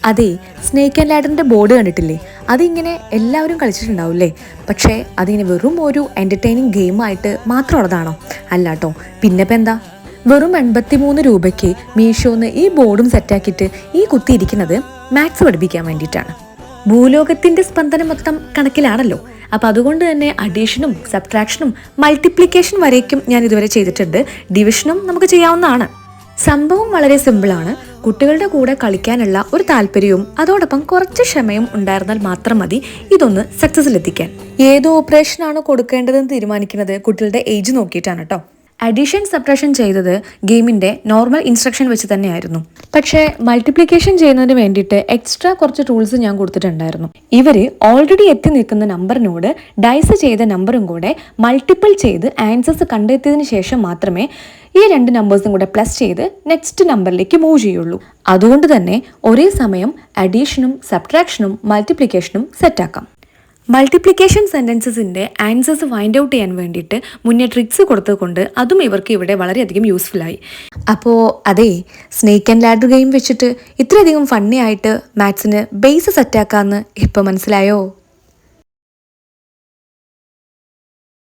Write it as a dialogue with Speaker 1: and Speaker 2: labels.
Speaker 1: അതെ, snake and ലാഡറിൻ്റെ board കണ്ടിട്ടില്ലേ? അതിങ്ങനെ എല്ലാവരും കളിച്ചിട്ടുണ്ടാവില്ലേ? പക്ഷേ അതിങ്ങനെ വെറും ഒരു എൻ്റർടൈനിങ് ഗെയിമായിട്ട് മാത്രമുള്ളതാണോ? അല്ലാട്ടോ. പിന്നെ ഇപ്പം എന്താ, വെറും 83 രൂപയ്ക്ക് മീഷോന്ന് ഈ ബോർഡും സെറ്റാക്കിയിട്ട് ഈ കുത്തിയിരിക്കുന്നത് മാത്സ് പഠിപ്പിക്കാൻ വേണ്ടിയിട്ടാണ്. ഭൂലോകത്തിൻ്റെ സ്പന്ദനം മൊത്തം കണക്കിലാണല്ലോ. അപ്പോൾ അതുകൊണ്ട് തന്നെ അഡീഷനും സബ്ട്രാക്ഷനും മൾട്ടിപ്ലിക്കേഷൻ വരേക്കും ഞാൻ ഇതുവരെ ചെയ്തിട്ടുണ്ട്. ഡിവിഷനും നമുക്ക് ചെയ്യാവുന്നതാണ്. സംഭവം വളരെ സിമ്പിളാണ്. കുട്ടികളുടെ കൂടെ കളിക്കാനുള്ള ഒരു താല്പര്യവും അതോടൊപ്പം കുറച്ച് ക്ഷമയും ഉണ്ടായിരുന്നാൽ മാത്രം മതി ഇതൊന്ന് സക്സസിലെത്തിക്കാൻ. ഏത് ഓപ്പറേഷനാണ് കൊടുക്കേണ്ടതെന്ന് തീരുമാനിക്കുന്നത് കുട്ടികളുടെ ഏജ് നോക്കിയിട്ടാണ് കേട്ടോ. അഡീഷൻ സബ്ട്രാക്ഷൻ ചെയ്തത് ഗെയിമിൻ്റെ നോർമൽ ഇൻസ്ട്രക്ഷൻ വെച്ച് തന്നെയായിരുന്നു. പക്ഷേ മൾട്ടിപ്ലിക്കേഷൻ ചെയ്യുന്നതിന് വേണ്ടിയിട്ട് എക്സ്ട്രാ കുറച്ച് ടൂൾസ് ഞാൻ കൊടുത്തിട്ടുണ്ടായിരുന്നു. ഇവർ ഓൾറെഡി എത്തി നിൽക്കുന്ന നമ്പറിനോട് ഡൈസ് ചെയ്ത നമ്പറും കൂടെ മൾട്ടിപ്പിൾ ചെയ്ത് ആൻസേഴ്സ് കണ്ടെത്തിയതിന് ശേഷം മാത്രമേ ഈ 2 നമ്പേഴ്സും കൂടെ പ്ലസ് ചെയ്ത് നെക്സ്റ്റ് നമ്പറിലേക്ക് മൂവ് ചെയ്യുള്ളൂ. അതുകൊണ്ട് തന്നെ ഒരേ സമയം അഡീഷനും സബ്ട്രാക്ഷനും മൾട്ടിപ്ലിക്കേഷനും സെറ്റാക്കാം. മൾട്ടിപ്ലിക്കേഷൻ സെൻറ്റൻസസിൻ്റെ ആൻസേഴ്സ് ഫൈൻഡ് ഔട്ട് ചെയ്യാൻ വേണ്ടിയിട്ട് മുന്നേ ട്രിക്സ് കൊടുത്തതുകൊണ്ട് അതും ഇവർക്ക് ഇവിടെ വളരെയധികം യൂസ്ഫുള്ളായി. അപ്പോൾ അതെ, സ്നേക്ക് ആൻഡ് ലാഡർ ഗെയിം വെച്ചിട്ട് ഇത്രയധികം ഫണ്ണി ആയിട്ട് മാത്സിന് ബേസ് സെറ്റാക്കാമെന്ന് ഇപ്പോൾ മനസ്സിലായോ?